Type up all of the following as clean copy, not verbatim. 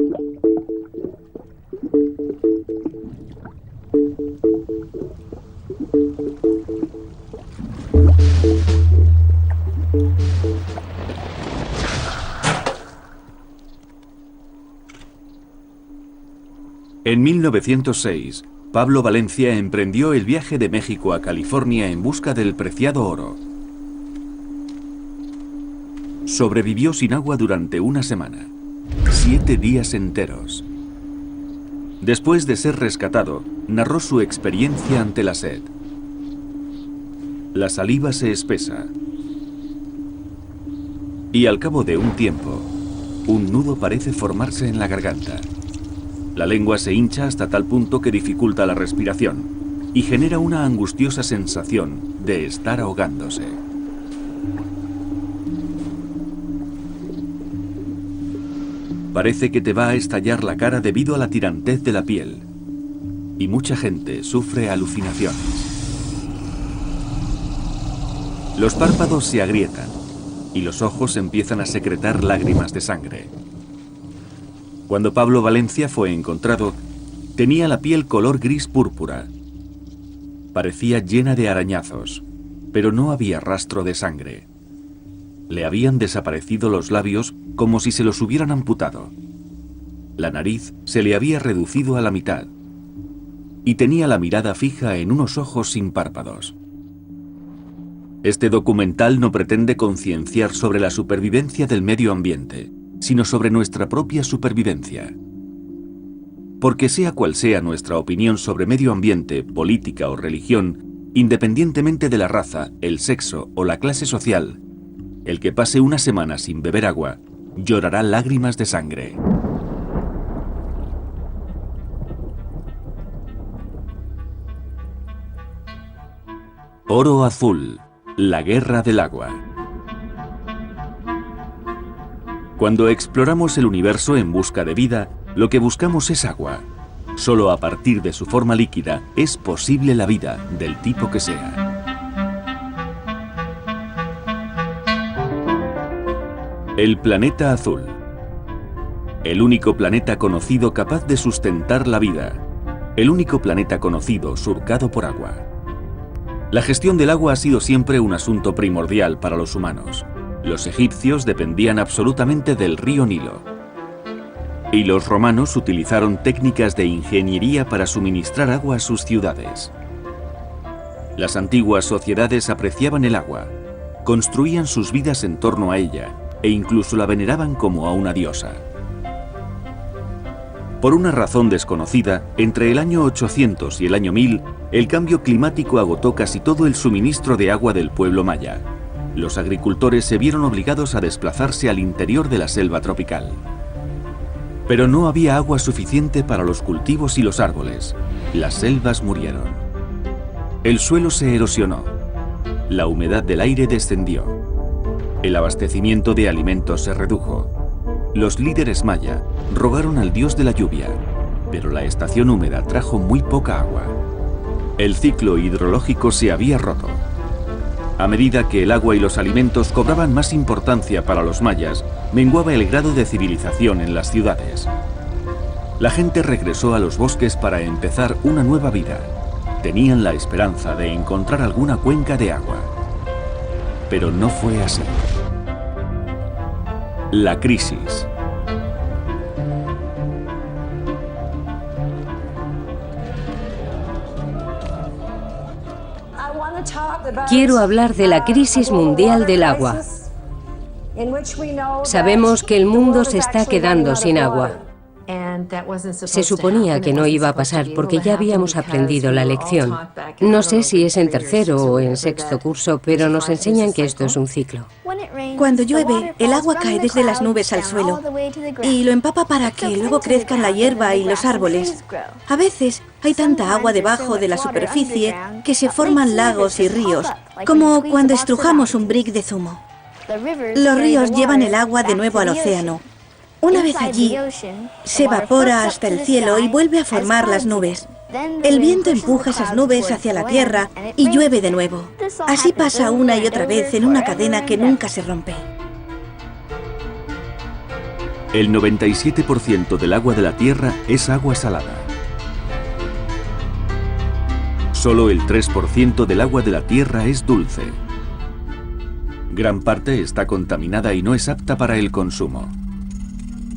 En 1906, Pablo Valencia emprendió el viaje de México a California en busca del preciado oro. Sobrevivió sin agua durante una semana, 7 días enteros. Después de ser rescatado, narró su experiencia ante la sed. La saliva se espesa y al cabo de un tiempo, un nudo parece formarse en la garganta. La lengua se hincha hasta tal punto que dificulta la respiración y genera una angustiosa sensación de estar ahogándose. Parece que te va a estallar la cara debido a la tirantez de la piel, y mucha gente sufre alucinaciones. Los párpados se agrietan y los ojos empiezan a secretar lágrimas de sangre. Cuando Pablo Valencia fue encontrado, tenía la piel color gris púrpura. Parecía llena de arañazos, pero no había rastro de sangre. Le habían desaparecido los labios como si se los hubieran amputado. La nariz se le había reducido a la mitad y tenía la mirada fija en unos ojos sin párpados. Este documental no pretende concienciar sobre la supervivencia del medio ambiente, sino sobre nuestra propia supervivencia. Porque sea cual sea nuestra opinión sobre medio ambiente, política o religión, independientemente de la raza, el sexo o la clase social, el que pase una semana sin beber agua, llorará lágrimas de sangre. Oro Azul, la guerra del agua. Cuando exploramos el universo en busca de vida, lo que buscamos es agua. Solo a partir de su forma líquida es posible la vida, del tipo que sea. El planeta azul. El único planeta conocido capaz de sustentar la vida. El único planeta conocido surcado por agua. La gestión del agua ha sido siempre un asunto primordial para los humanos. Los egipcios dependían absolutamente del río Nilo. Y los romanos utilizaron técnicas de ingeniería para suministrar agua a sus ciudades. Las antiguas sociedades apreciaban el agua, construían sus vidas en torno a ella e incluso la veneraban como a una diosa. Por una razón desconocida, entre el año 800 y el año 1000, el cambio climático agotó casi todo el suministro de agua del pueblo maya. Los agricultores se vieron obligados a desplazarse al interior de la selva tropical. Pero no había agua suficiente para los cultivos y los árboles. Las selvas murieron. El suelo se erosionó. La humedad del aire descendió. El abastecimiento de alimentos se redujo. Los líderes maya rogaron al dios de la lluvia, pero la estación húmeda trajo muy poca agua. El ciclo hidrológico se había roto. A medida que el agua y los alimentos cobraban más importancia para los mayas, menguaba el grado de civilización en las ciudades. La gente regresó a los bosques para empezar una nueva vida. Tenían la esperanza de encontrar alguna cuenca de agua. Pero no fue así. La crisis. Quiero hablar de la crisis mundial del agua. Sabemos que el mundo se está quedando sin agua. Se suponía que no iba a pasar porque ya habíamos aprendido la lección. No sé si es en tercero o en sexto curso, pero nos enseñan que esto es un ciclo. Cuando llueve, el agua cae desde las nubes al suelo y lo empapa para que luego crezcan la hierba y los árboles. A veces hay tanta agua debajo de la superficie que se forman lagos y ríos, como cuando estrujamos un brick de zumo. Los ríos llevan el agua de nuevo al océano. Una vez allí, se evapora hasta el cielo y vuelve a formar las nubes. El viento empuja esas nubes hacia la tierra y llueve de nuevo. Así pasa una y otra vez en una cadena que nunca se rompe. El 97% del agua de la Tierra es agua salada. Solo el 3% del agua de la Tierra es dulce. Gran parte está contaminada y no es apta para el consumo.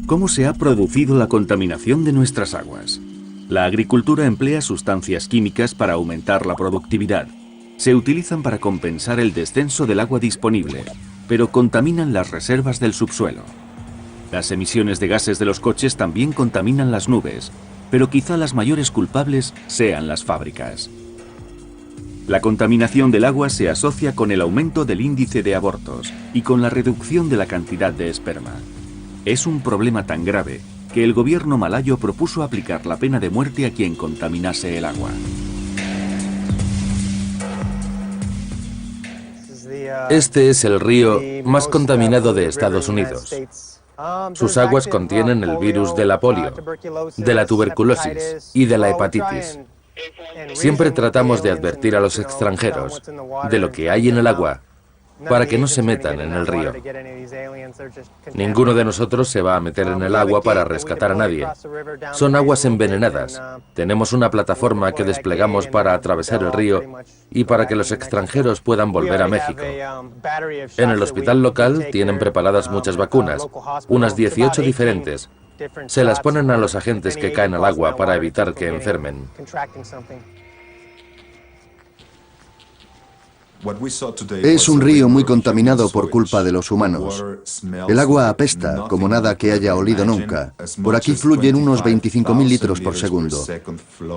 ¿Cómo se ha producido la contaminación de nuestras aguas? La agricultura emplea sustancias químicas para aumentar la productividad. Se utilizan para compensar el descenso del agua disponible, pero contaminan las reservas del subsuelo. Las emisiones de gases de los coches también contaminan las nubes, pero quizá las mayores culpables sean las fábricas. La contaminación del agua se asocia con el aumento del índice de abortos y con la reducción de la cantidad de esperma. Es un problema tan grave que el gobierno malayo propuso aplicar la pena de muerte a quien contaminase el agua. Este es el río más contaminado de Estados Unidos. Sus aguas contienen el virus de la polio, de la tuberculosis y de la hepatitis. Siempre tratamos de advertir a los extranjeros de lo que hay en el agua para que no se metan en el río. Ninguno de nosotros se va a meter en el agua para rescatar a nadie. Son aguas envenenadas. Tenemos una plataforma que desplegamos para atravesar el río y para que los extranjeros puedan volver a México. En el hospital local tienen preparadas muchas vacunas, unas 18 diferentes. Se las ponen a los agentes que caen al agua para evitar que enfermen. Es un río muy contaminado por culpa de los humanos. El agua apesta como nada que haya olido nunca. Por aquí fluyen unos 25.000 litros por segundo.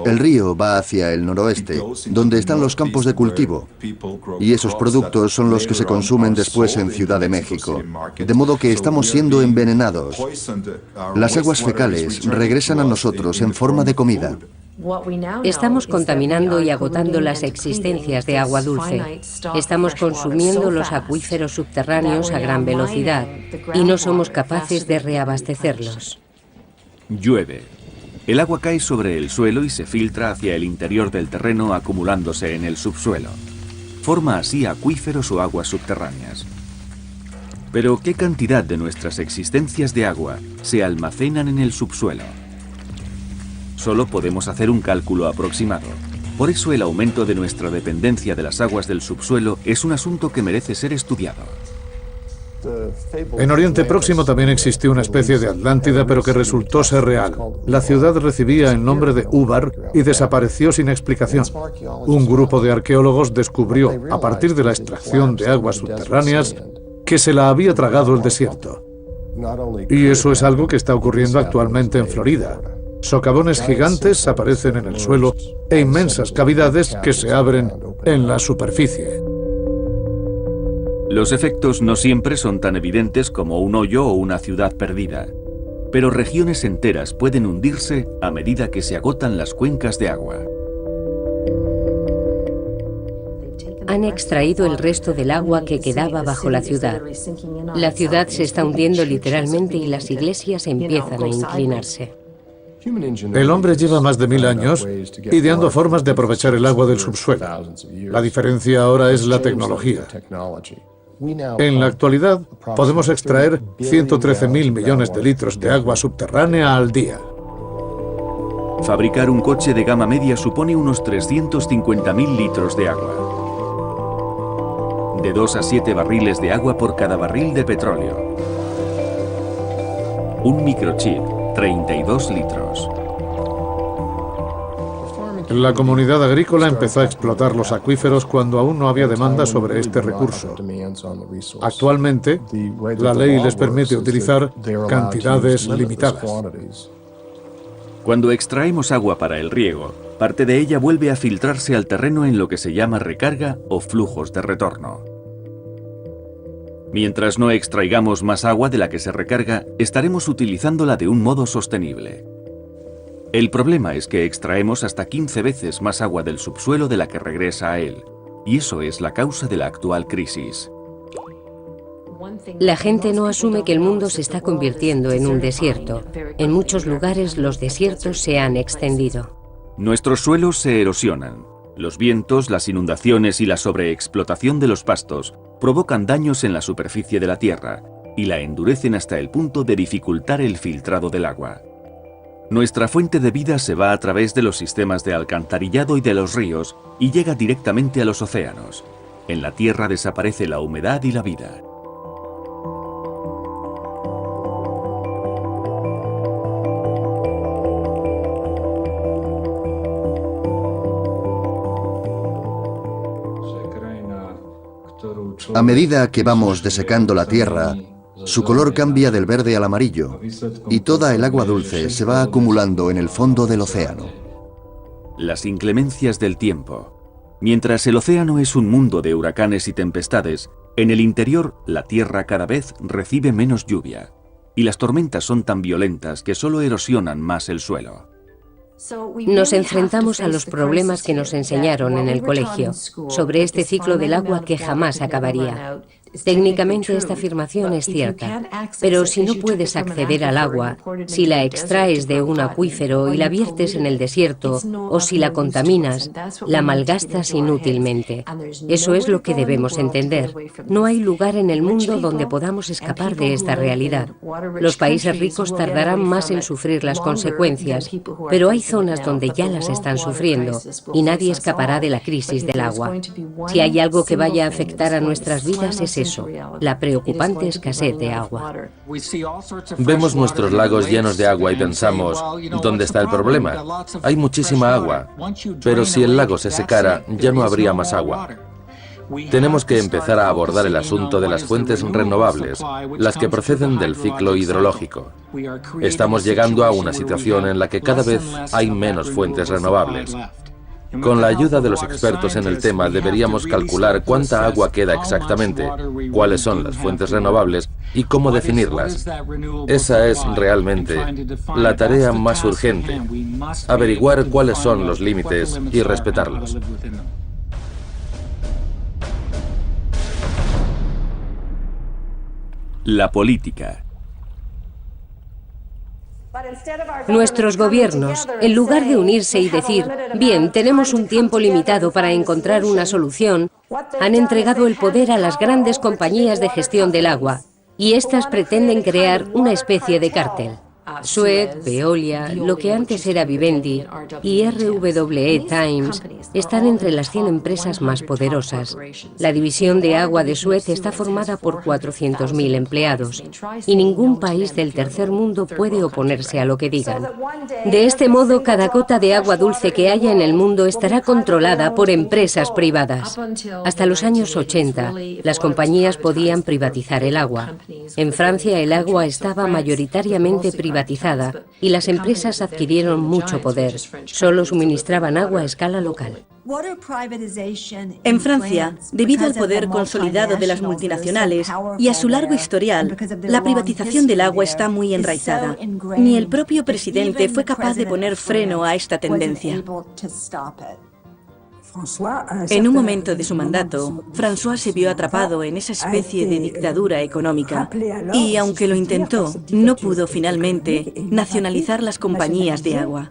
El río va hacia el noroeste, donde están los campos de cultivo. Y esos productos son los que se consumen después en Ciudad de México. De modo que estamos siendo envenenados. Las aguas fecales regresan a nosotros en forma de comida. Estamos contaminando y agotando las existencias de agua dulce. Estamos consumiendo los acuíferos subterráneos a gran velocidad y no somos capaces de reabastecerlos. Llueve. El agua cae sobre el suelo y se filtra hacia el interior del terreno acumulándose en el subsuelo. Forma así acuíferos o aguas subterráneas. Pero ¿qué cantidad de nuestras existencias de agua se almacenan en el subsuelo? Solo podemos hacer un cálculo aproximado. Por eso el aumento de nuestra dependencia de las aguas del subsuelo es un asunto que merece ser estudiado. En Oriente Próximo también existió una especie de Atlántida, pero que resultó ser real. La ciudad recibía el nombre de Ubar y desapareció sin explicación. Un grupo de arqueólogos descubrió, a partir de la extracción de aguas subterráneas, que se la había tragado el desierto. Y eso es algo que está ocurriendo actualmente en Florida. Socavones gigantes aparecen en el suelo e inmensas cavidades que se abren en la superficie. Los efectos no siempre son tan evidentes como un hoyo o una ciudad perdida, pero regiones enteras pueden hundirse a medida que se agotan las cuencas de agua. Han extraído el resto del agua que quedaba bajo la ciudad. La ciudad se está hundiendo literalmente y las iglesias empiezan a inclinarse. El hombre lleva más de 1000 años ideando formas de aprovechar el agua del subsuelo. La diferencia ahora es la tecnología. En la actualidad, podemos extraer 113.000 millones de litros de agua subterránea al día. Fabricar un coche de gama media supone unos 350.000 litros de agua. De 2 a 7 barriles de agua por cada barril de petróleo. Un microchip, 32 litros. La comunidad agrícola empezó a explotar los acuíferos cuando aún no había demanda sobre este recurso. Actualmente, la ley les permite utilizar cantidades limitadas. Cuando extraemos agua para el riego, parte de ella vuelve a filtrarse al terreno en lo que se llama recarga o flujos de retorno. Mientras no extraigamos más agua de la que se recarga, estaremos utilizándola de un modo sostenible. El problema es que extraemos hasta 15 veces más agua del subsuelo de la que regresa a él, y eso es la causa de la actual crisis. La gente no asume que el mundo se está convirtiendo en un desierto. En muchos lugares los desiertos se han extendido. Nuestros suelos se erosionan. Los vientos, las inundaciones y la sobreexplotación de los pastos provocan daños en la superficie de la tierra, y la endurecen hasta el punto de dificultar el filtrado del agua. Nuestra fuente de vida se va a través de los sistemas de alcantarillado y de los ríos y llega directamente a los océanos. En la Tierra desaparece la humedad y la vida. A medida que vamos desecando la tierra, su color cambia del verde al amarillo y toda el agua dulce se va acumulando en el fondo del océano. Las inclemencias del tiempo. Mientras el océano es un mundo de huracanes y tempestades, en el interior la tierra cada vez recibe menos lluvia y las tormentas son tan violentas que solo erosionan más el suelo. Nos enfrentamos a los problemas que nos enseñaron en el colegio, sobre este ciclo del agua que jamás acabaría. Técnicamente esta afirmación es cierta, pero si no puedes acceder al agua, si la extraes de un acuífero y la viertes en el desierto, o si la contaminas, la malgastas inútilmente. Eso es lo que debemos entender. No hay lugar en el mundo donde podamos escapar de esta realidad. Los países ricos tardarán más en sufrir las consecuencias, pero hay zonas donde ya las están sufriendo y nadie escapará de la crisis del agua. Si hay algo que vaya a afectar a nuestras vidas es eso, la preocupante escasez de agua. Vemos nuestros lagos llenos de agua y pensamos, ¿dónde está el problema? Hay muchísima agua, pero si el lago se secara, ya no habría más agua. Tenemos que empezar a abordar el asunto de las fuentes renovables, las que proceden del ciclo hidrológico. Estamos llegando a una situación en la que cada vez hay menos fuentes renovables. Con la ayuda de los expertos en el tema deberíamos calcular cuánta agua queda exactamente, cuáles son las fuentes renovables y cómo definirlas. Esa es realmente la tarea más urgente, averiguar cuáles son los límites y respetarlos. La política. Nuestros gobiernos, en lugar de unirse y decir, bien, tenemos un tiempo limitado para encontrar una solución, han entregado el poder a las grandes compañías de gestión del agua, y éstas pretenden crear una especie de cártel. Suez, Veolia, lo que antes era Vivendi y RWE Times están entre las 100 empresas más poderosas. La división de agua de Suez está formada por 400.000 empleados y ningún país del tercer mundo puede oponerse a lo que digan. De este modo, cada gota de agua dulce que haya en el mundo estará controlada por empresas privadas. Hasta los años 80, las compañías podían privatizar el agua. En Francia, el agua estaba mayoritariamente privatizada y las empresas adquirieron mucho poder. Solo suministraban agua a escala local. En Francia, debido al poder consolidado de las multinacionales y a su largo historial, la privatización del agua está muy enraizada. Ni el propio presidente fue capaz de poner freno a esta tendencia. En un momento de su mandato, François se vio atrapado en esa especie de dictadura económica y, aunque lo intentó, no pudo finalmente nacionalizar las compañías de agua.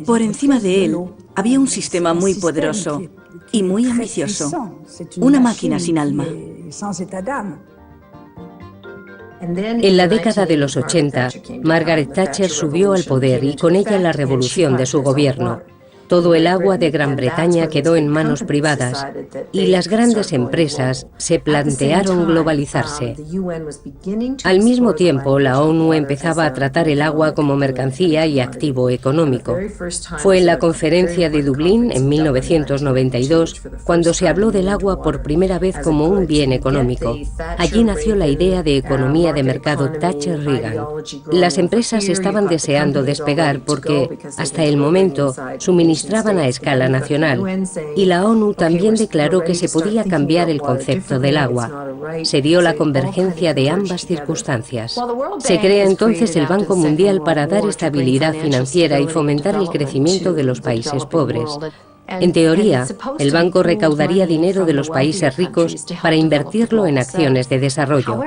Por encima de él, había un sistema muy poderoso y muy ambicioso, una máquina sin alma. En la década de los 80, Margaret Thatcher subió al poder y con ella la revolución de su gobierno. Todo el agua de Gran Bretaña quedó en manos privadas y las grandes empresas se plantearon globalizarse. Al mismo tiempo, la ONU empezaba a tratar el agua como mercancía y activo económico. Fue en la conferencia de Dublín en 1992 cuando se habló del agua por primera vez como un bien económico. Allí nació la idea de economía de mercado Thatcher-Reagan. Las empresas estaban deseando despegar porque, hasta el momento, suministraban a escala nacional, y la ONU también declaró que se podía cambiar el concepto del agua. Se dio la convergencia de ambas circunstancias. Se crea entonces el Banco Mundial para dar estabilidad financiera y fomentar el crecimiento de los países pobres. En teoría, el banco recaudaría dinero de los países ricos para invertirlo en acciones de desarrollo.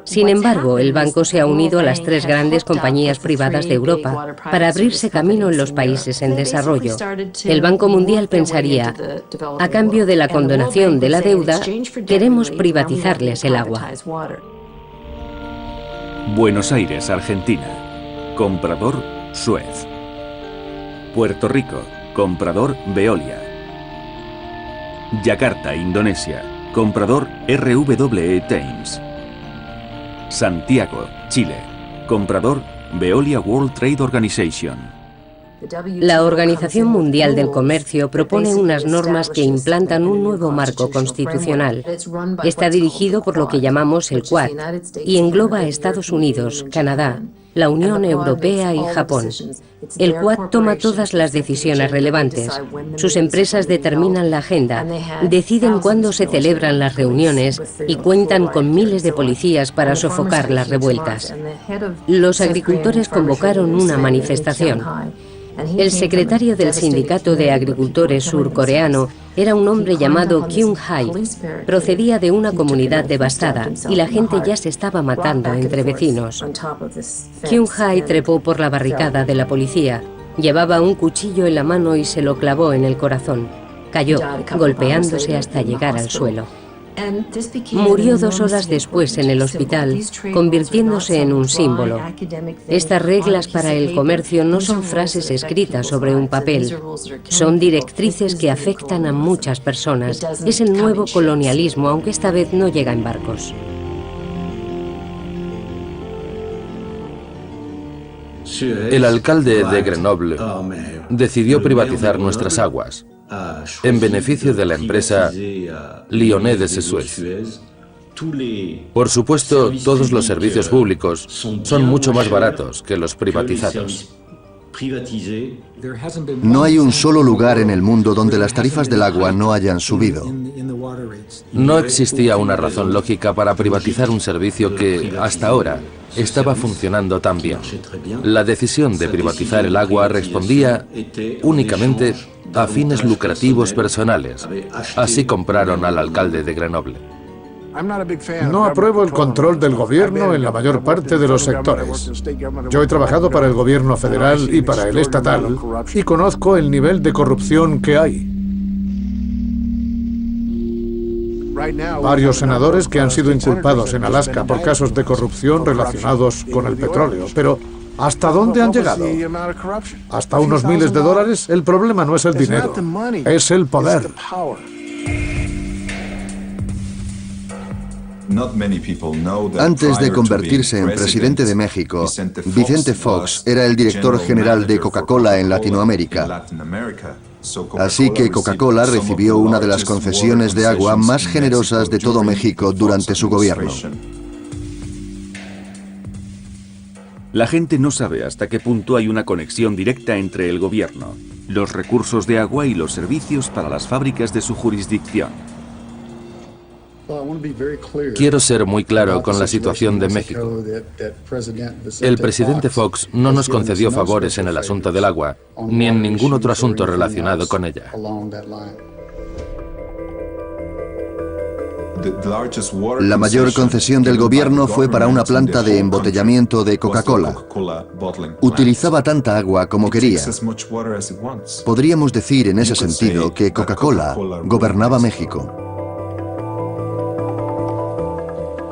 Sin embargo, el banco se ha unido a las 3 grandes compañías privadas de Europa para abrirse camino en los países en desarrollo. El Banco Mundial pensaría, a cambio de la condonación de la deuda, queremos privatizarles el agua. Buenos Aires, Argentina. Comprador, Suez. Puerto Rico. Comprador, Veolia. Yakarta, Indonesia. Comprador, RWE Thames. Santiago, Chile. Comprador, Veolia World Trade Organization. La Organización Mundial del Comercio propone unas normas que implantan un nuevo marco constitucional. Está dirigido por lo que llamamos el Quad y engloba a Estados Unidos, Canadá, la Unión Europea y Japón. El Quad toma todas las decisiones relevantes. Sus empresas determinan la agenda, deciden cuándo se celebran las reuniones y cuentan con miles de policías para sofocar las revueltas. Los agricultores convocaron una manifestación. El secretario del Sindicato de Agricultores surcoreano era un hombre llamado Kyung-hae. Procedía de una comunidad devastada y la gente ya se estaba matando entre vecinos. Kyung-hae trepó por la barricada de la policía. Llevaba un cuchillo en la mano y se lo clavó en el corazón. Cayó, golpeándose hasta llegar al suelo. Murió 2 horas después en el hospital, convirtiéndose en un símbolo. Estas reglas para el comercio no son frases escritas sobre un papel, son directrices que afectan a muchas personas. Es el nuevo colonialismo, aunque esta vez no llega en barcos. El alcalde de Grenoble decidió privatizar nuestras aguas en beneficio de la empresa Lyonnais de Suez. Por supuesto, todos los servicios públicos son mucho más baratos que los privatizados. No hay un solo lugar en el mundo donde las tarifas del agua no hayan subido. No existía una razón lógica para privatizar un servicio que, hasta ahora, estaba funcionando tan bien. La decisión de privatizar el agua respondía únicamente a fines lucrativos personales. Así compraron al alcalde de Grenoble. No apruebo el control del gobierno en la mayor parte de los sectores. Yo he trabajado para el gobierno federal y para el estatal y conozco el nivel de corrupción que hay. Varios senadores que han sido inculpados en Alaska por casos de corrupción relacionados con el petróleo, pero ¿hasta dónde han llegado? ¿Hasta unos miles de dólares? El problema no es el dinero, es el poder. Antes de convertirse en presidente de México, Vicente Fox era el director general de Coca-Cola en Latinoamérica. Así que Coca-Cola recibió una de las concesiones de agua más generosas de todo México durante su gobierno. La gente no sabe hasta qué punto hay una conexión directa entre el gobierno, los recursos de agua y los servicios para las fábricas de su jurisdicción. Quiero ser muy claro con la situación de México. El presidente Fox no nos concedió favores en el asunto del agua, ni en ningún otro asunto relacionado con ella. La mayor concesión del gobierno fue para una planta de embotellamiento de Coca-Cola. Utilizaba tanta agua como quería. Podríamos decir en ese sentido que Coca-Cola gobernaba México.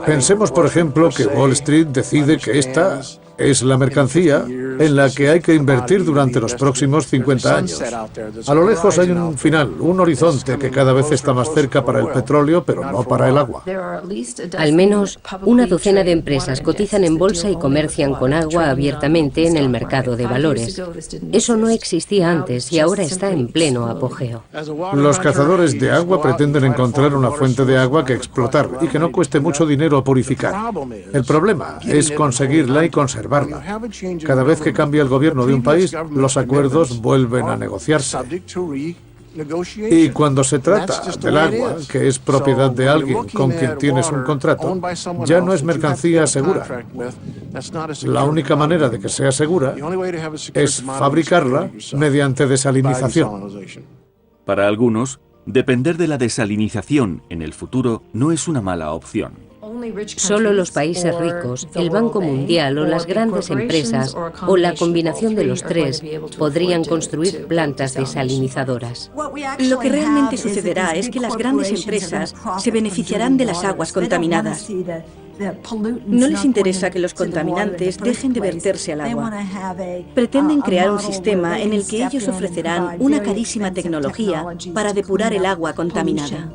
Pensemos, por ejemplo, que Wall Street decide que esta es la mercancía en la que hay que invertir durante los próximos 50 años. A lo lejos hay un final, un horizonte que cada vez está más cerca para el petróleo, pero no para el agua. Al menos una docena de empresas cotizan en bolsa y comercian con agua abiertamente en el mercado de valores. Eso no existía antes y ahora está en pleno apogeo. Los cazadores de agua pretenden encontrar una fuente de agua que explotar y que no cueste mucho dinero purificar. El problema es conseguirla y conservarla. Cada vez que cambia el gobierno de un país, los acuerdos vuelven a negociarse. Y cuando se trata del agua, que es propiedad de alguien con quien tienes un contrato, ya no es mercancía segura. La única manera de que sea segura es fabricarla mediante desalinización. Para algunos, depender de la desalinización en el futuro no es una mala opción. Solo los países ricos, el Banco Mundial o las grandes empresas, o la combinación de los tres, podrían construir plantas desalinizadoras. Lo que realmente sucederá es que las grandes empresas se beneficiarán de las aguas contaminadas. No les interesa que los contaminantes dejen de verterse al agua. Pretenden crear un sistema en el que ellos ofrecerán una carísima tecnología para depurar el agua contaminada.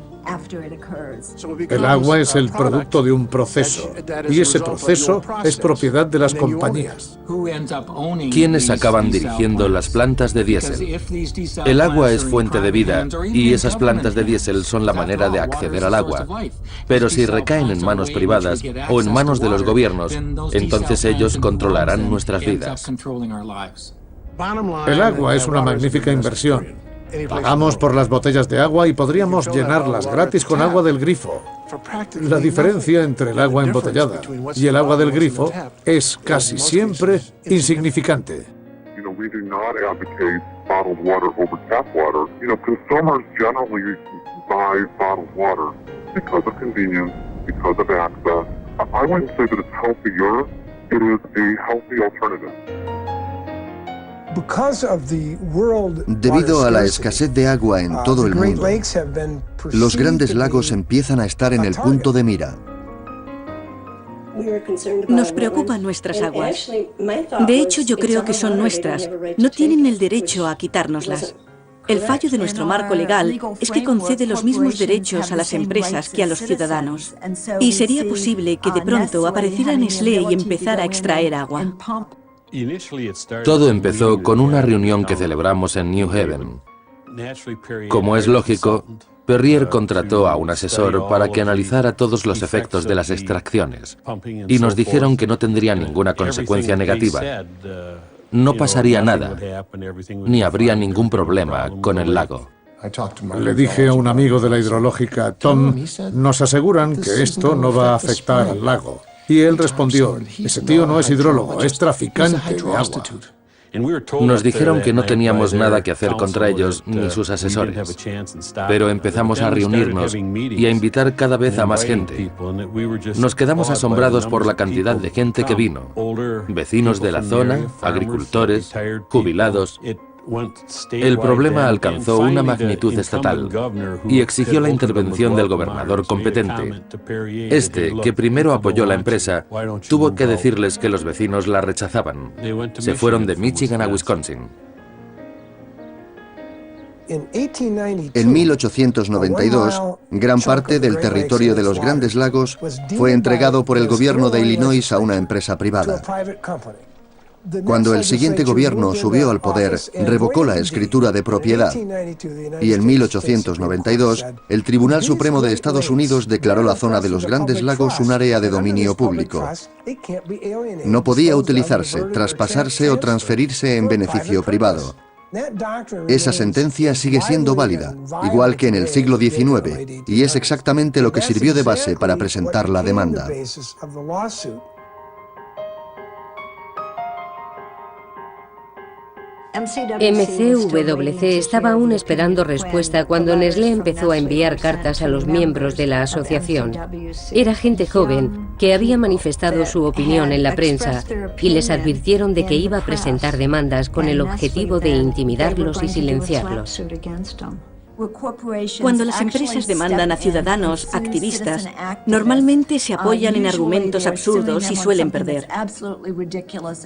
El agua es el producto de un proceso, y ese proceso es propiedad de las compañías. ¿Quiénes acaban dirigiendo las plantas de diésel? El agua es fuente de vida, y esas plantas de diésel son la manera de acceder al agua. Pero si recaen en manos privadas o en manos de los gobiernos, entonces ellos controlarán nuestras vidas. El agua es una magnífica inversión. Pagamos por las botellas de agua y podríamos llenarlas gratis con agua del grifo. La diferencia entre el agua embotellada y el agua del grifo es casi siempre insignificante. Debido a la escasez de agua en todo el mundo, los grandes lagos empiezan a estar en el punto de mira. Nos preocupan nuestras aguas. De hecho, yo creo que son nuestras. No tienen el derecho a quitárnoslas. El fallo de nuestro marco legal es que concede los mismos derechos a las empresas que a los ciudadanos. Y sería posible que de pronto apareciera Nestlé y empezara a extraer agua. Todo empezó con una reunión que celebramos en New Haven. Como es lógico, Perrier contrató a un asesor para que analizara todos los efectos de las extracciones, y nos dijeron que no tendría ninguna consecuencia negativa. No pasaría nada, ni habría ningún problema con el lago. Le dije a un amigo de la hidrológica, Tom, nos aseguran que esto no va a afectar al lago. Y él respondió, ese tío no es hidrólogo, es traficante de agua. Nos dijeron que no teníamos nada que hacer contra ellos ni sus asesores, pero empezamos a reunirnos y a invitar cada vez a más gente. Nos quedamos asombrados por la cantidad de gente que vino, vecinos de la zona, agricultores, jubilados. El problema alcanzó una magnitud estatal y exigió la intervención del gobernador competente. Este, que primero apoyó la empresa, tuvo que decirles que los vecinos la rechazaban. Se fueron de Michigan a Wisconsin. En 1892, gran parte del territorio de los Grandes Lagos fue entregado por el gobierno de Illinois a una empresa privada. Cuando el siguiente gobierno subió al poder, revocó la escritura de propiedad. Y en 1892, el Tribunal Supremo de Estados Unidos declaró la zona de los Grandes Lagos un área de dominio público. No podía utilizarse, traspasarse o transferirse en beneficio privado. Esa sentencia sigue siendo válida, igual que en el siglo XIX, y es exactamente lo que sirvió de base para presentar la demanda. MCWC estaba aún esperando respuesta cuando Nestlé empezó a enviar cartas a los miembros de la asociación. Era gente joven que había manifestado su opinión en la prensa y les advirtieron de que iba a presentar demandas con el objetivo de intimidarlos y silenciarlos. Cuando las empresas demandan a ciudadanos activistas, normalmente se apoyan en argumentos absurdos y suelen perder.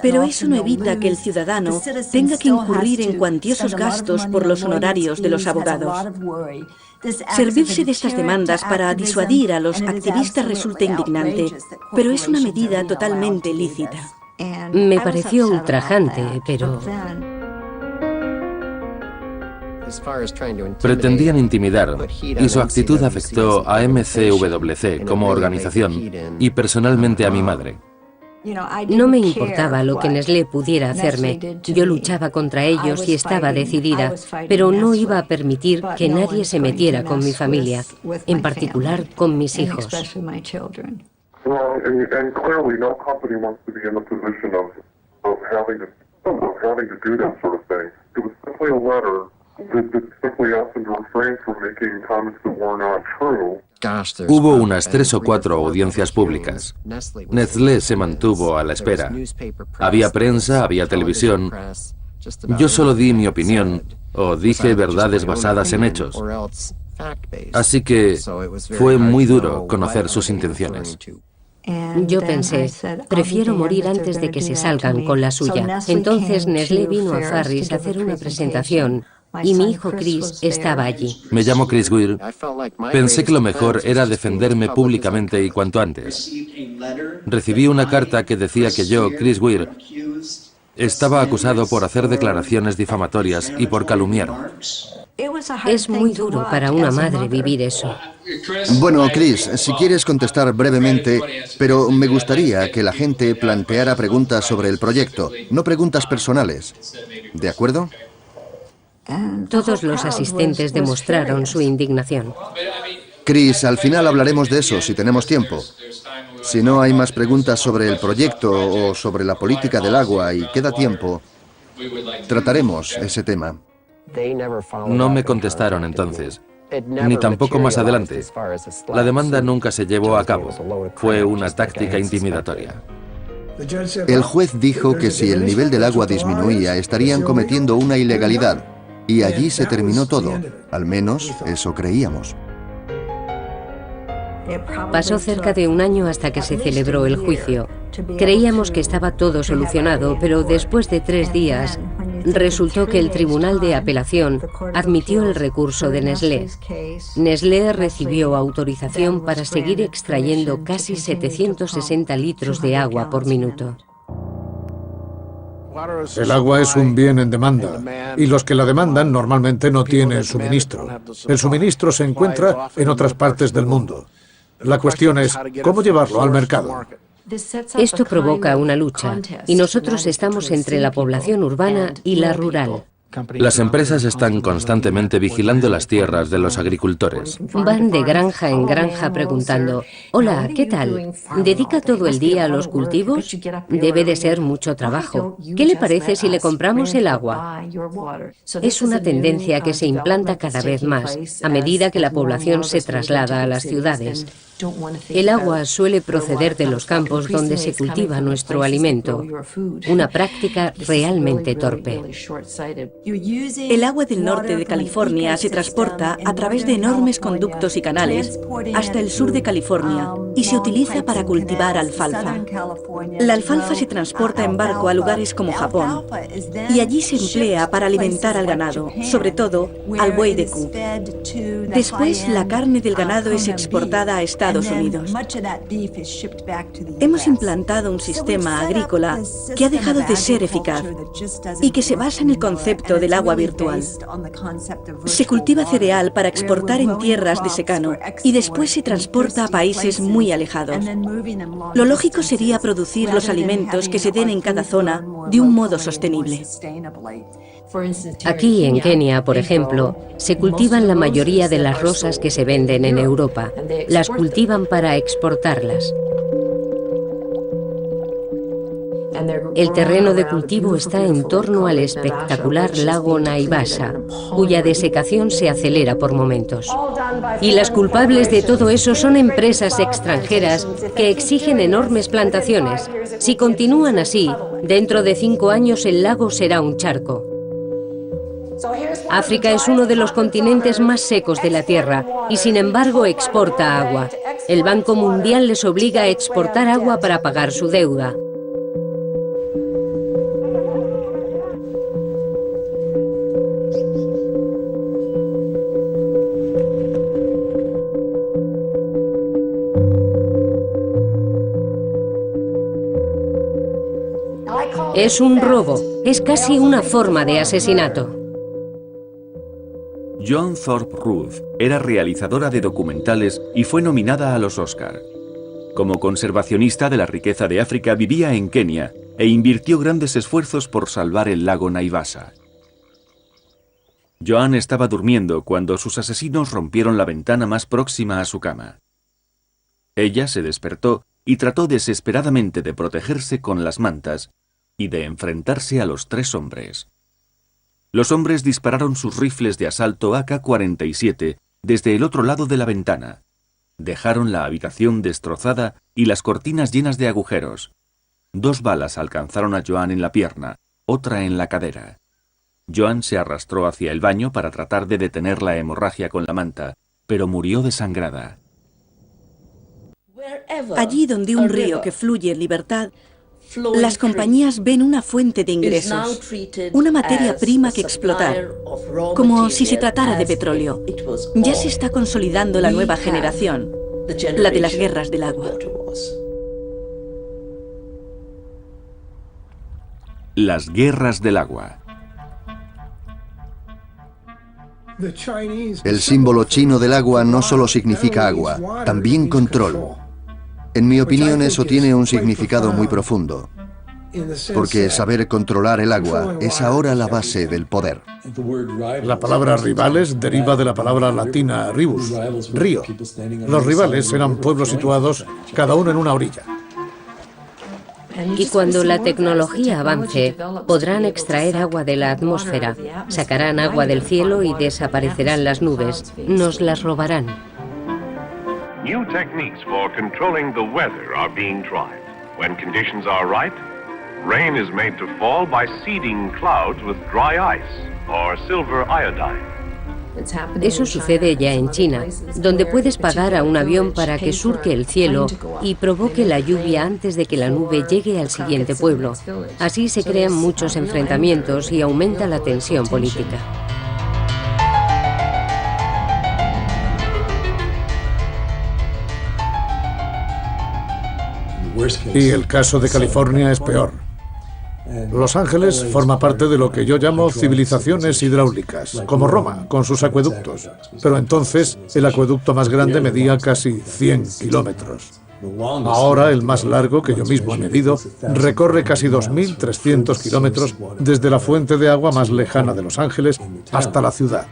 Pero eso no evita que el ciudadano tenga que incurrir en cuantiosos gastos por los honorarios de los abogados. Servirse de estas demandas para disuadir a los activistas resulta indignante, pero es una medida totalmente lícita. Me pareció ultrajante, pero... Pretendían intimidar, y su actitud afectó a MCWC como organización y personalmente a mi madre. No me importaba lo que Nestlé pudiera hacerme. Yo luchaba contra ellos y estaba decidida, pero no iba a permitir que nadie se metiera con mi familia, en particular con mis hijos. Hubo unas 3 o 4 audiencias públicas. Nestlé se mantuvo a la espera. Había prensa, había televisión. Yo solo di mi opinión o dije verdades basadas en hechos. Así que fue muy duro conocer sus intenciones. Yo pensé, prefiero morir antes de que se salgan con la suya. Entonces Nestlé vino a Farris a hacer una presentación y mi hijo Chris estaba allí. Me llamo Chris Weir. Pensé que lo mejor era defenderme públicamente y cuanto antes. Recibí una carta que decía que yo, Chris Weir, estaba acusado por hacer declaraciones difamatorias y por calumniar. Es muy duro para una madre vivir eso. Bueno, Chris, si quieres contestar brevemente, pero me gustaría que la gente planteara preguntas sobre el proyecto, no preguntas personales. ¿De acuerdo? Todos los asistentes demostraron su indignación. Chris, al final hablaremos de eso si tenemos tiempo. Si no hay más preguntas sobre el proyecto o sobre la política del agua y queda tiempo, trataremos ese tema. No me contestaron entonces, ni tampoco más adelante. La demanda nunca se llevó a cabo. Fue una táctica intimidatoria. El juez dijo que si el nivel del agua disminuía, estarían cometiendo una ilegalidad. Y allí se terminó todo. Al menos eso creíamos. Pasó cerca de un año hasta que se celebró el juicio. Creíamos que estaba todo solucionado, pero después de 3 días, resultó que el Tribunal de Apelación admitió el recurso de Nestlé. Nestlé recibió autorización para seguir extrayendo casi 760 litros de agua por minuto. El agua es un bien en demanda, y los que la demandan normalmente no tienen suministro. El suministro se encuentra en otras partes del mundo. La cuestión es, ¿cómo llevarlo al mercado? Esto provoca una lucha, y nosotros estamos entre la población urbana y la rural. Las empresas están constantemente vigilando las tierras de los agricultores. Van de granja en granja preguntando, hola, ¿qué tal? ¿Dedica todo el día a los cultivos? Debe de ser mucho trabajo. ¿Qué le parece si le compramos el agua? Es una tendencia que se implanta cada vez más, a medida que la población se traslada a las ciudades. El agua suele proceder de los campos donde se cultiva nuestro alimento, una práctica realmente torpe. El agua del norte de California se transporta a través de enormes conductos y canales hasta el sur de California y se utiliza para cultivar alfalfa. La alfalfa se transporta en barco a lugares como Japón y allí se emplea para alimentar al ganado, sobre todo al buey de Koo. Después, la carne del ganado es exportada a Estados Unidos. Hemos implantado un sistema agrícola que ha dejado de ser eficaz y que se basa en el concepto del agua virtual. Se cultiva cereal para exportar en tierras de secano y después se transporta a países muy alejados. Lo lógico sería producir los alimentos que se den en cada zona de un modo sostenible. Aquí en Kenia, por ejemplo, se cultivan la mayoría de las rosas que se venden en Europa. Las cultivan para exportarlas. El terreno de cultivo está en torno al espectacular lago Naivasha, cuya desecación se acelera por momentos. Y las culpables de todo eso son empresas extranjeras que exigen enormes plantaciones. Si continúan así, dentro de 5 años el lago será un charco. África es uno de los continentes más secos de la Tierra y sin embargo exporta agua. El Banco Mundial les obliga a exportar agua para pagar su deuda. Es un robo, es casi una forma de asesinato. Joan Thorpe Ruth era realizadora de documentales y fue nominada a los Oscar. Como conservacionista de la riqueza de África, vivía en Kenia e invirtió grandes esfuerzos por salvar el lago Naivasha. Joan estaba durmiendo cuando sus asesinos rompieron la ventana más próxima a su cama. Ella se despertó y trató desesperadamente de protegerse con las mantas y de enfrentarse a los 3 hombres. Los hombres dispararon sus rifles de asalto AK-47 desde el otro lado de la ventana. Dejaron la habitación destrozada y las cortinas llenas de agujeros. 2 balas alcanzaron a Joan en la pierna, otra en la cadera. Joan se arrastró hacia el baño para tratar de detener la hemorragia con la manta, pero murió desangrada. Allí donde un río que fluye en libertad, las compañías ven una fuente de ingresos, una materia prima que explotar, como si se tratara de petróleo. Ya se está consolidando la nueva generación, la de las guerras del agua. Las guerras del agua. El símbolo chino del agua no solo significa agua, también control. En mi opinión, eso tiene un significado muy profundo, porque saber controlar el agua es ahora la base del poder. La palabra rivales deriva de la palabra latina ribus, río. Los rivales eran pueblos situados cada uno en una orilla. Y cuando la tecnología avance, podrán extraer agua de la atmósfera, sacarán agua del cielo y desaparecerán las nubes. Nos las robarán. New techniques for controlling the weather are being tried. When conditions are right, rain is made to fall by seeding clouds with dry ice or silver iodine. Eso sucede ya en China, donde puedes pagar a un avión para que surque el cielo y provoque la lluvia antes de que la nube llegue al siguiente pueblo. Así se crean muchos enfrentamientos y aumenta la tensión política. Y el caso de California es peor. Los Ángeles forma parte de lo que yo llamo civilizaciones hidráulicas, como Roma, con sus acueductos. Pero entonces el acueducto más grande medía casi 100 kilómetros. Ahora el más largo, que yo mismo he medido, recorre casi 2.300 kilómetros desde la fuente de agua más lejana de Los Ángeles hasta la ciudad.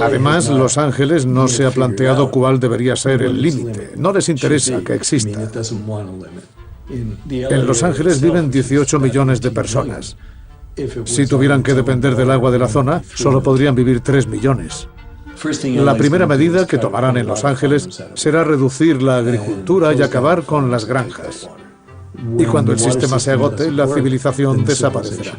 Además, Los Ángeles no se ha planteado cuál debería ser el límite. No les interesa que exista. En Los Ángeles viven 18 millones de personas. Si tuvieran que depender del agua de la zona, solo podrían vivir 3 millones. La primera medida que tomarán en Los Ángeles será reducir la agricultura y acabar con las granjas. Y cuando el sistema se agote, la civilización desaparecerá.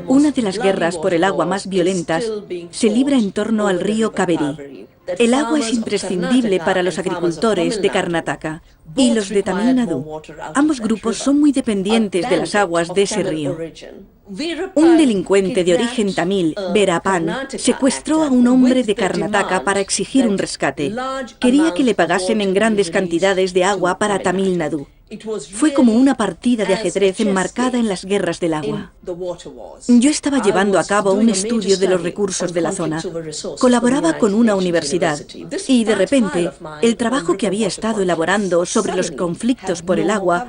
Una de las guerras por el agua más violentas se libra en torno al río Kaveri. El agua es imprescindible para los agricultores de Karnataka y los de Tamil Nadu. Ambos grupos son muy dependientes de las aguas de ese río. Un delincuente de origen tamil, Veerapan, secuestró a un hombre de Karnataka para exigir un rescate. Quería que le pagasen en grandes cantidades de agua para Tamil Nadu. Fue como una partida de ajedrez enmarcada en las guerras del agua. Yo estaba llevando a cabo un estudio de los recursos de la zona. Colaboraba con una universidad y, de repente, el trabajo que había estado elaborando sobre los conflictos por el agua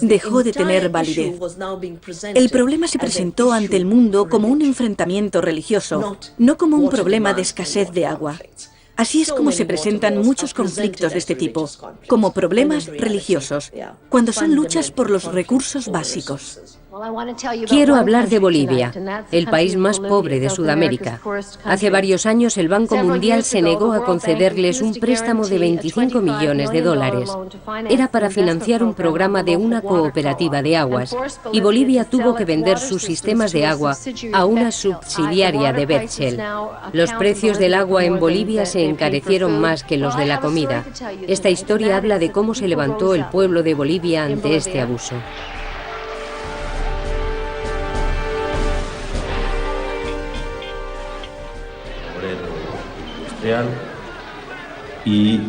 dejó de tener validez. El problema se presentó ante el mundo como un enfrentamiento religioso, no como un problema de escasez de agua. Así es como se presentan muchos conflictos de este tipo, como problemas religiosos, cuando son luchas por los recursos básicos. Quiero hablar de Bolivia, el país más pobre de Sudamérica. Hace varios años el Banco Mundial se negó a concederles un préstamo de 25 millones de dólares. Era para financiar un programa de una cooperativa de aguas, y Bolivia tuvo que vender sus sistemas de agua a una subsidiaria de Bechtel. Los precios del agua en Bolivia se encarecieron más que los de la comida. Esta historia habla de cómo se levantó el pueblo de Bolivia ante este abuso. Y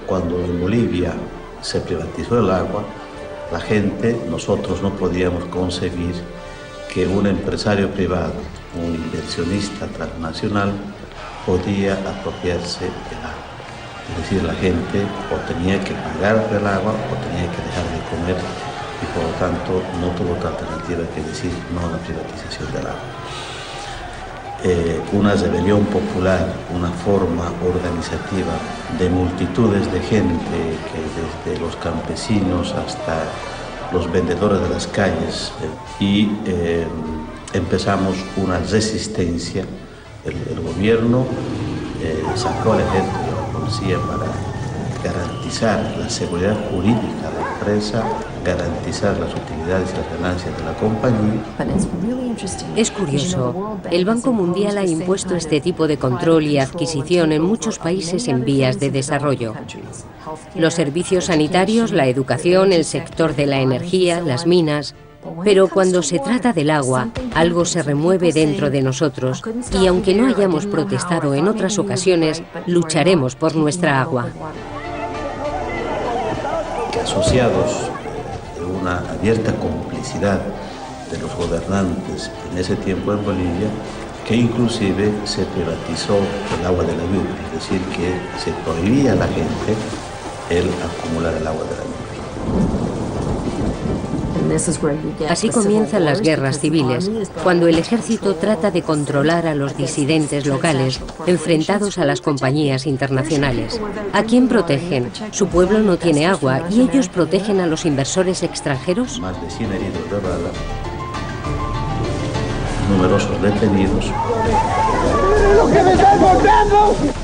cuando en Bolivia se privatizó el agua, la gente, nosotros no podíamos concebir que un empresario privado, un inversionista transnacional, podía apropiarse del agua. Es decir, la gente o tenía que pagar por el agua o tenía que dejar de comer y por lo tanto no tuvo otra alternativa que decir no a la privatización del agua. Una rebelión popular, una forma organizativa de multitudes de gente, que desde los campesinos hasta los vendedores de las calles, y empezamos una resistencia. El gobierno sacó al ejército y a la policía para garantizar la seguridad jurídica del empresa, garantizar las utilidades y las ganancias de la compañía. Es curioso, el Banco Mundial ha impuesto este tipo de control y adquisición en muchos países en vías de desarrollo. Los servicios sanitarios, la educación, el sector de la energía, las minas. Pero cuando se trata del agua, algo se remueve dentro de nosotros y aunque no hayamos protestado en otras ocasiones, lucharemos por nuestra agua. Asociados a una abierta complicidad de los gobernantes en ese tiempo en Bolivia, que inclusive se privatizó el agua de la lluvia, es decir, que se prohibía a la gente el acumular el agua de la lluvia. Así comienzan las guerras civiles, cuando el ejército trata de controlar a los disidentes locales, enfrentados a las compañías internacionales. ¿A quién protegen? Su pueblo no tiene agua y ellos protegen a los inversores extranjeros. Más de 100 heridos de bala, numerosos detenidos.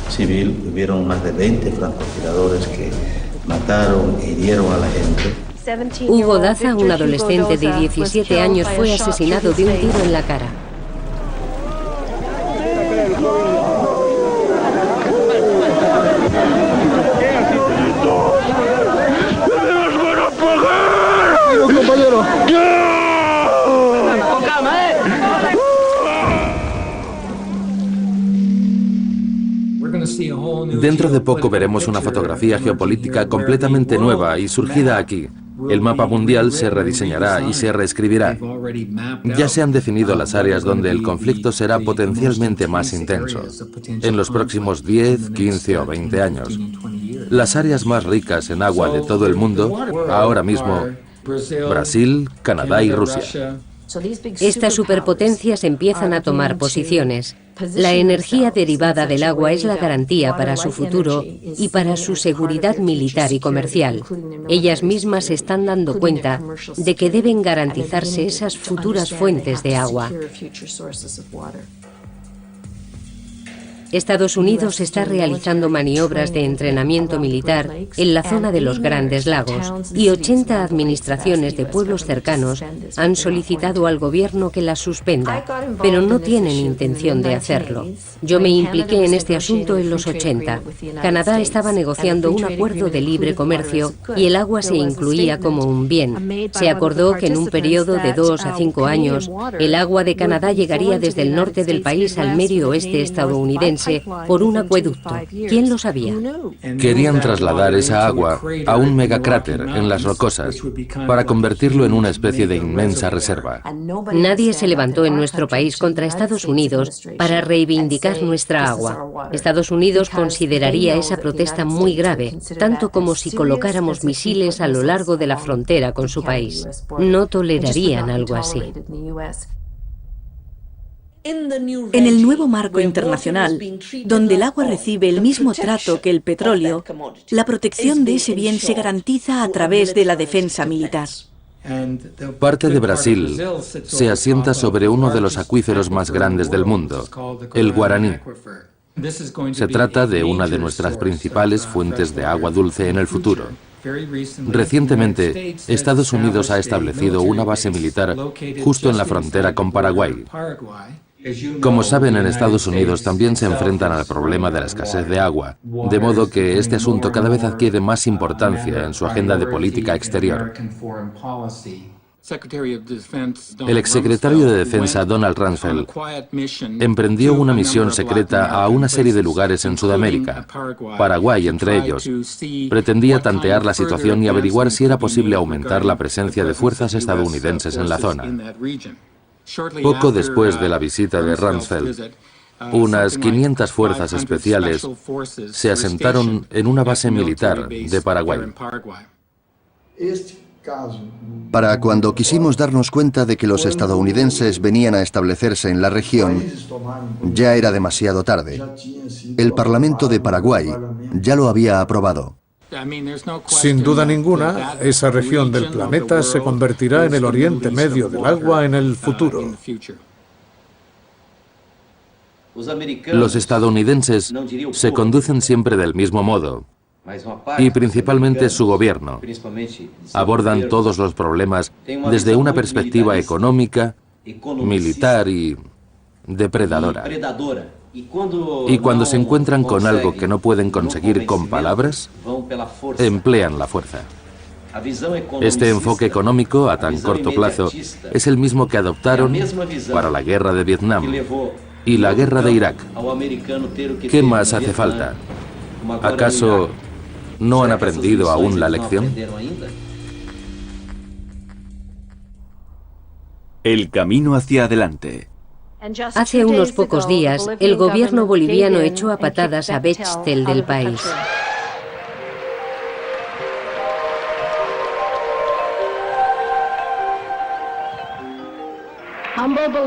Civil, hubieron más de 20 francotiradores que mataron e hirieron a la gente. Hugo Daza, un adolescente de 17 años, fue asesinado de un tiro en la cara. Dentro de poco veremos una fotografía geopolítica completamente nueva y surgida aquí. El mapa mundial se rediseñará y se reescribirá. Ya se han definido las áreas donde el conflicto será potencialmente más intenso, en los próximos 10, 15 o 20 años. Las áreas más ricas en agua de todo el mundo, ahora mismo, Brasil, Canadá y Rusia. Estas superpotencias empiezan a tomar posiciones. La energía derivada del agua es la garantía para su futuro y para su seguridad militar y comercial. Ellas mismas se están dando cuenta de que deben garantizarse esas futuras fuentes de agua. Estados Unidos está realizando maniobras de entrenamiento militar en la zona de los Grandes Lagos y 80 administraciones de pueblos cercanos han solicitado al gobierno que las suspenda, pero no tienen intención de hacerlo. Yo me impliqué en este asunto en los 80. Canadá estaba negociando un acuerdo de libre comercio y el agua se incluía como un bien. Se acordó que en un periodo de 2 a 5 años, el agua de Canadá llegaría desde el norte del país al medio oeste estadounidense por un acueducto. ¿Quién lo sabía? Querían trasladar esa agua a un megacráter en las rocosas para convertirlo en una especie de inmensa reserva. Nadie se levantó en nuestro país contra Estados Unidos para reivindicar nuestra agua. Estados Unidos consideraría esa protesta muy grave, tanto como si colocáramos misiles a lo largo de la frontera con su país. No tolerarían algo así. En el nuevo marco internacional, donde el agua recibe el mismo trato que el petróleo, la protección de ese bien se garantiza a través de la defensa militar. Parte de Brasil se asienta sobre uno de los acuíferos más grandes del mundo, el Guaraní. Se trata de una de nuestras principales fuentes de agua dulce en el futuro. Recientemente, Estados Unidos ha establecido una base militar justo en la frontera con Paraguay. Como saben, en Estados Unidos también se enfrentan al problema de la escasez de agua, de modo que este asunto cada vez adquiere más importancia en su agenda de política exterior. El exsecretario de Defensa, Donald Rumsfeld, emprendió una misión secreta a una serie de lugares en Sudamérica, Paraguay entre ellos. Pretendía tantear la situación y averiguar si era posible aumentar la presencia de fuerzas estadounidenses en la zona. Poco después de la visita de Rumsfeld, unas 500 fuerzas especiales se asentaron en una base militar de Paraguay. Para cuando quisimos darnos cuenta de que los estadounidenses venían a establecerse en la región, ya era demasiado tarde. El Parlamento de Paraguay ya lo había aprobado. Sin duda ninguna, esa región del planeta se convertirá en el Oriente Medio del agua en el futuro. Los estadounidenses se conducen siempre del mismo modo. y principalmente su gobierno abordan todos los problemas desde una perspectiva económica, militar y depredadora. Y cuando se encuentran con algo que no pueden conseguir con palabras, emplean la fuerza. Este enfoque económico a tan corto plazo es el mismo que adoptaron para la guerra de Vietnam y la guerra de Irak. ¿Qué más hace falta? ¿Acaso no han aprendido aún la lección? El camino hacia adelante. Hace unos pocos días, el gobierno boliviano echó a patadas a Bechtel del país.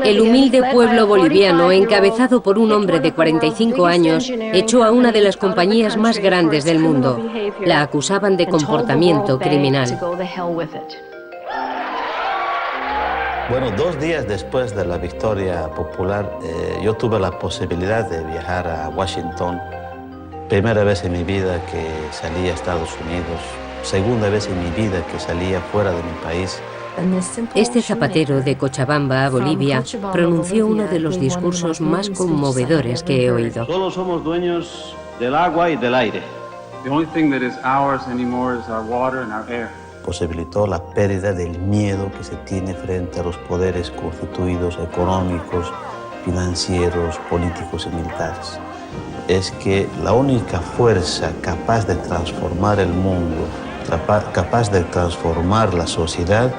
El humilde pueblo boliviano, encabezado por un hombre de 45 años, echó a una de las compañías más grandes del mundo. La acusaban de comportamiento criminal. Bueno, 2 días después de la victoria popular, yo tuve la posibilidad de viajar a Washington. Primera vez en mi vida que salí a Estados Unidos, segunda vez en mi vida que salía fuera de mi país. Este zapatero de Cochabamba, Bolivia, pronunció uno de los discursos más conmovedores que he oído. Solo somos dueños del agua y del aire. Posibilitó la pérdida del miedo que se tiene frente a los poderes constituidos económicos, financieros, políticos y militares. Es que la única fuerza capaz de transformar el mundo, capaz de transformar la sociedad,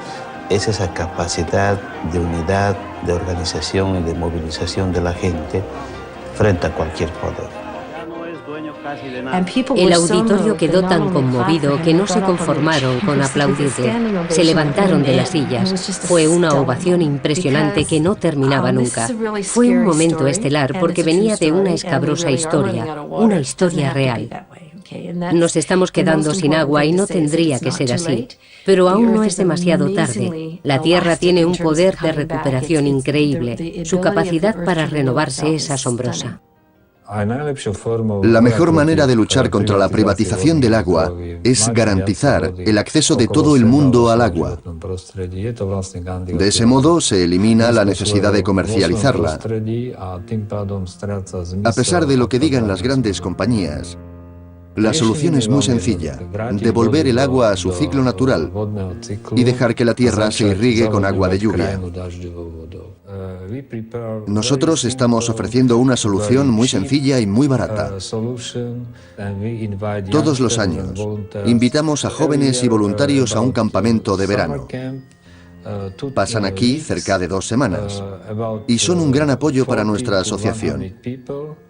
es esa capacidad de unidad, de organización y de movilización de la gente frente a cualquier poder. El auditorio quedó tan conmovido que no se conformaron con aplaudirle. Se levantaron de las sillas. Fue una ovación impresionante que no terminaba nunca. Fue un momento estelar porque venía de una escabrosa historia, una historia real. Nos estamos quedando sin agua y no tendría que ser así. Pero aún no es demasiado tarde. La Tierra tiene un poder de recuperación increíble. Su capacidad para renovarse es asombrosa. La mejor manera de luchar contra la privatización del agua es garantizar el acceso de todo el mundo al agua. De ese modo se elimina la necesidad de comercializarla. A pesar de lo que digan las grandes compañías, la solución es muy sencilla: devolver el agua a su ciclo natural y dejar que la tierra se irrigue con agua de lluvia. Nosotros estamos ofreciendo una solución muy sencilla y muy barata. Todos los años invitamos a jóvenes y voluntarios a un campamento de verano. Pasan aquí cerca de 2 semanas y son un gran apoyo para nuestra asociación.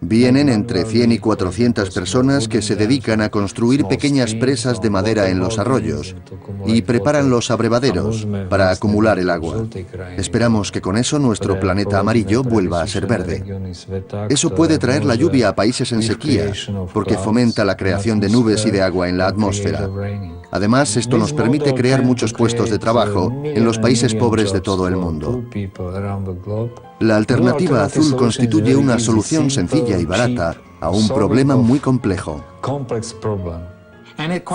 Vienen entre 100 y 400 personas que se dedican a construir pequeñas presas de madera en los arroyos y preparan los abrevaderos para acumular el agua. Esperamos que con eso nuestro planeta amarillo vuelva a ser verde. Eso puede traer la lluvia a países en sequía porque fomenta la creación de nubes y de agua en la atmósfera. Además, esto nos permite crear muchos puestos de trabajo en los países pobres de todo el mundo. La alternativa azul constituye una solución sencilla y barata a un problema muy complejo.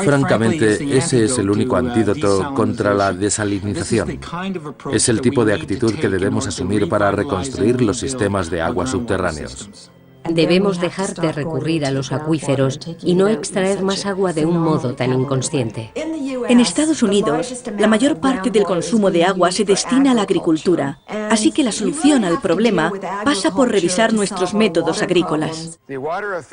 Francamente, ese es el único antídoto contra la desalinización. Es el tipo de actitud que debemos asumir para reconstruir los sistemas de agua subterráneos. Debemos dejar de recurrir a los acuíferos y no extraer más agua de un modo tan inconsciente. En Estados Unidos, la mayor parte del consumo de agua se destina a la agricultura, así que la solución al problema pasa por revisar nuestros métodos agrícolas.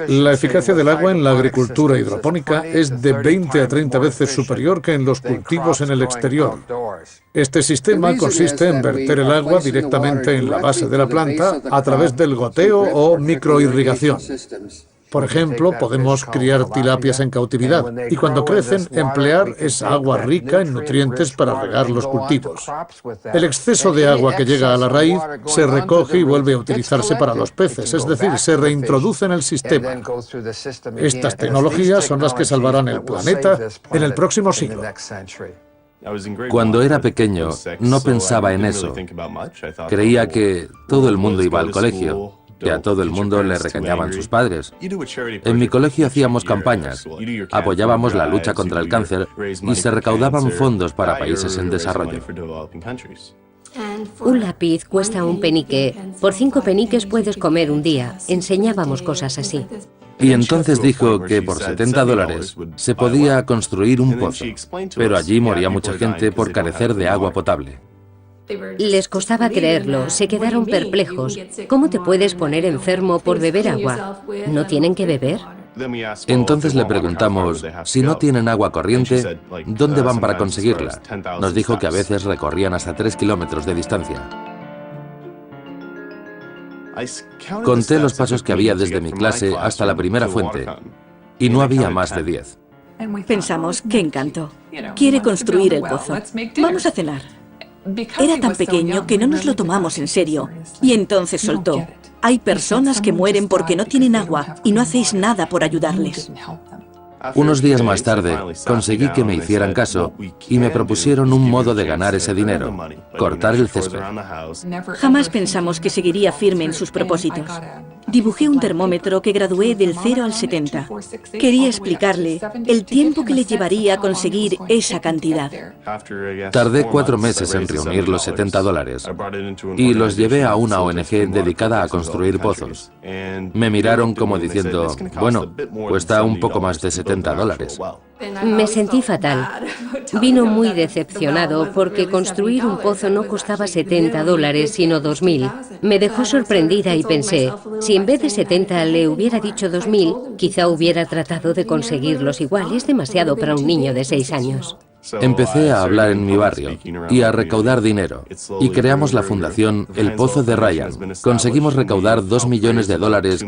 La eficacia del agua en la agricultura hidropónica es de 20 a 30 veces superior que en los cultivos en el exterior. Este sistema consiste en verter el agua directamente en la base de la planta a través del goteo o microirrigación. Por ejemplo, podemos criar tilapias en cautividad y cuando crecen emplear esa agua rica en nutrientes para regar los cultivos. El exceso de agua que llega a la raíz se recoge y vuelve a utilizarse para los peces, es decir, se reintroduce en el sistema. Estas tecnologías son las que salvarán el planeta en el próximo siglo. Cuando era pequeño, no pensaba en eso. Creía que todo el mundo iba al colegio que a todo el mundo le regañaban sus padres. En mi colegio hacíamos campañas, apoyábamos la lucha contra el cáncer y se recaudaban fondos para países en desarrollo. Un lápiz cuesta un penique. Por 5 peniques puedes comer un día. Enseñábamos cosas así. Y entonces dijo que por $70 se podía construir un pozo, pero allí moría mucha gente por carecer de agua potable. Les costaba creerlo, se quedaron perplejos. ¿Cómo te puedes poner enfermo por beber agua? ¿No tienen que beber? Entonces le preguntamos, si no tienen agua corriente, ¿dónde van para conseguirla? Nos dijo que a veces recorrían hasta 3 kilómetros de distancia. Conté los pasos que había desde mi clase hasta la primera fuente, y no había más de 10. Pensamos, qué encanto. Quiere construir el pozo. Vamos a cenar. Era tan pequeño que no nos lo tomamos en serio. Y entonces soltó. Hay personas que mueren porque no tienen agua y no hacéis nada por ayudarles. Unos días más tarde, conseguí que me hicieran caso y me propusieron un modo de ganar ese dinero, cortar el césped. Jamás pensamos que seguiría firme en sus propósitos. Dibujé un termómetro que gradué del 0 al 70. Quería explicarle el tiempo que le llevaría a conseguir esa cantidad. Tardé 4 meses en reunir los $70 y los llevé a una ONG dedicada a construir pozos. Me miraron como diciendo, bueno, cuesta un poco más de $70. Me sentí fatal. Vino muy decepcionado porque construir un pozo no costaba $70, sino 2.000. Me dejó sorprendida y pensé, si en vez de 70 le hubiera dicho 2.000, quizá hubiera tratado de conseguirlos igual. Es demasiado para un niño de 6 años. Empecé a hablar en mi barrio y a recaudar dinero, y creamos la fundación El Pozo de Ryan. Conseguimos recaudar $2 millones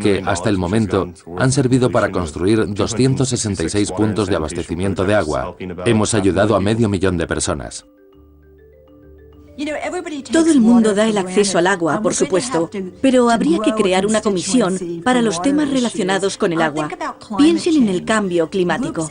que, hasta el momento, han servido para construir 266 puntos de abastecimiento de agua. Hemos ayudado a 500.000 de personas. Todo el mundo da el acceso al agua, por supuesto, pero habría que crear una comisión para los temas relacionados con el agua. Piensen en el cambio climático.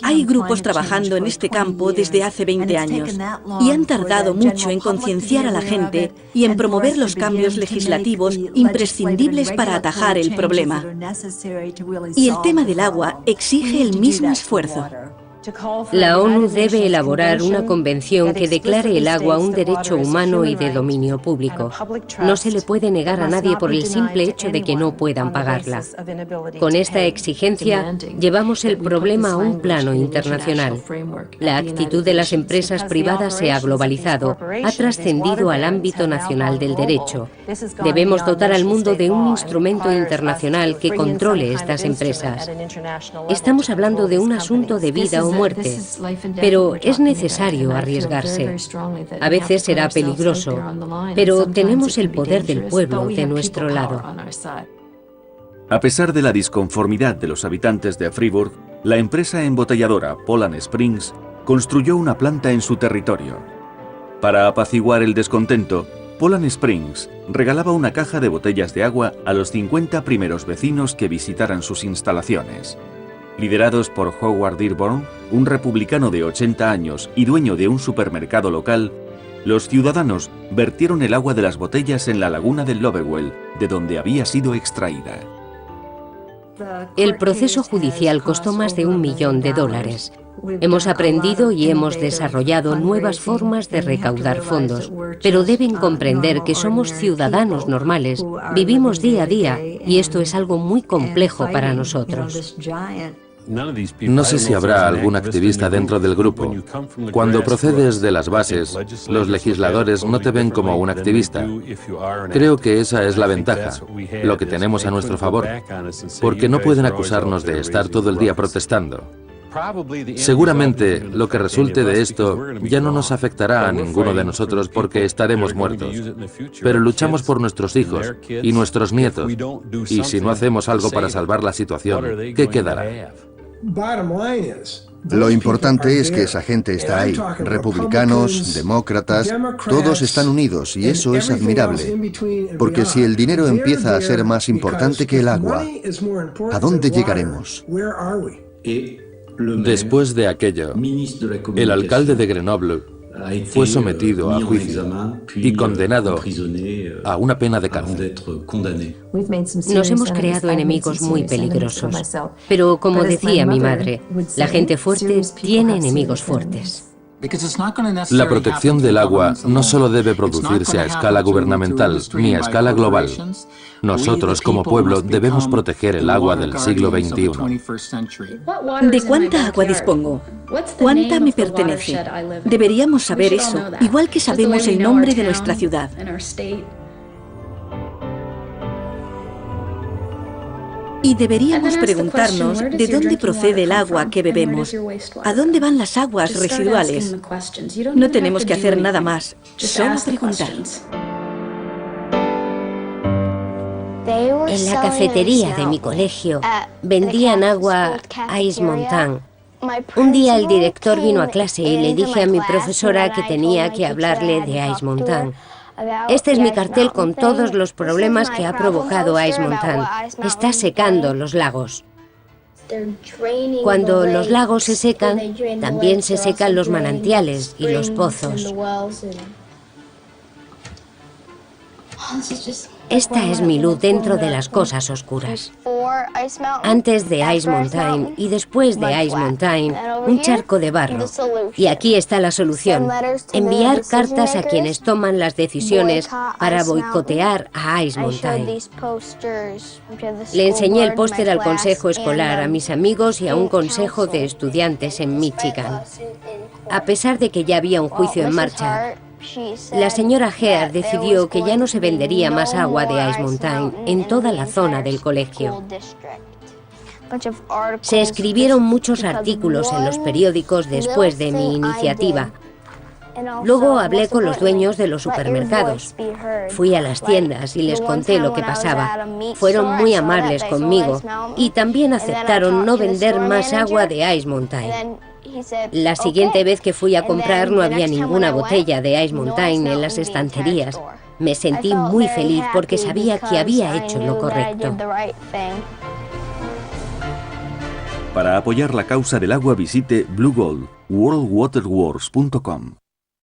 Hay grupos trabajando en este campo desde hace 20 años y han tardado mucho en concienciar a la gente y en promover los cambios legislativos imprescindibles para atajar el problema. Y el tema del agua exige el mismo esfuerzo. La ONU debe elaborar una convención que declare el agua un derecho humano y de dominio público. No se le puede negar a nadie por el simple hecho de que no puedan pagarla. Con esta exigencia, llevamos el problema a un plano internacional. La actitud de las empresas privadas se ha globalizado, ha trascendido al ámbito nacional del derecho. Debemos dotar al mundo de un instrumento internacional que controle estas empresas. Estamos hablando de un asunto de vida o muerte, pero es necesario arriesgarse. A veces será peligroso, pero tenemos el poder del pueblo de nuestro lado. A pesar de la disconformidad de los habitantes de Freeburg, la empresa embotelladora Poland Springs construyó una planta en su territorio. Para apaciguar el descontento, Poland Springs regalaba una caja de botellas de agua a los 50 primeros vecinos que visitaran sus instalaciones. Liderados por Howard Dearborn, un republicano de 80 años y dueño de un supermercado local, los ciudadanos vertieron el agua de las botellas en la laguna del Lovewell, de donde había sido extraída. El proceso judicial costó más de $1 millón. Hemos aprendido y hemos desarrollado nuevas formas de recaudar fondos, pero deben comprender que somos ciudadanos normales, vivimos día a día y esto es algo muy complejo para nosotros. No sé si habrá algún activista dentro del grupo. Cuando procedes de las bases, los legisladores no te ven como un activista. Creo que esa es la ventaja, lo que tenemos a nuestro favor, porque no pueden acusarnos de estar todo el día protestando. Seguramente lo que resulte de esto ya no nos afectará a ninguno de nosotros porque estaremos muertos. Pero luchamos por nuestros hijos y nuestros nietos. Y si no hacemos algo para salvar la situación, ¿qué quedará? Lo importante es que esa gente está ahí. Republicanos, demócratas, todos están unidos y eso es admirable. Porque si el dinero empieza a ser más importante que el agua, ¿a dónde llegaremos? Después de aquello, el alcalde de Grenoble fue sometido a juicio y condenado a una pena de cárcel. Nos hemos creado enemigos muy peligrosos. Pero como decía mi madre, la gente fuerte tiene enemigos fuertes. La protección del agua no solo debe producirse a escala gubernamental ni a escala global. Nosotros, como pueblo, debemos proteger el agua del siglo XXI. ¿De cuánta agua dispongo? ¿Cuánta me pertenece? Deberíamos saber eso, igual que sabemos el nombre de nuestra ciudad. Y deberíamos preguntarnos de dónde procede el agua que bebemos, a dónde van las aguas residuales. No tenemos que hacer nada más, solo preguntar. En la cafetería de mi colegio vendían agua Ice Mountain. Un día el director vino a clase y le dije a mi profesora que tenía que hablarle de Ice Mountain. Este es mi cartel con todos los problemas que ha provocado Ice Mountain. Está secando los lagos. Cuando los lagos se secan, también se secan los manantiales y los pozos. Esta es mi luz dentro de las cosas oscuras. Antes de Ice Mountain y después de Ice Mountain, un charco de barro. Y aquí está la solución: enviar cartas a quienes toman las decisiones para boicotear a Ice Mountain. Le enseñé el póster al consejo escolar, a mis amigos y a un consejo de estudiantes en Michigan. A pesar de que ya había un juicio en marcha, la señora Heard decidió que ya no se vendería más agua de Ice Mountain en toda la zona del colegio. Se escribieron muchos artículos en los periódicos después de mi iniciativa. Luego hablé con los dueños de los supermercados. Fui a las tiendas y les conté lo que pasaba. Fueron muy amables conmigo y también aceptaron no vender más agua de Ice Mountain. La siguiente vez que fui a comprar no había ninguna botella de Ice Mountain en las estanterías. Me sentí muy feliz porque sabía que había hecho lo correcto. Para apoyar la causa del agua visite Blue Gold, worldwaterwars.com.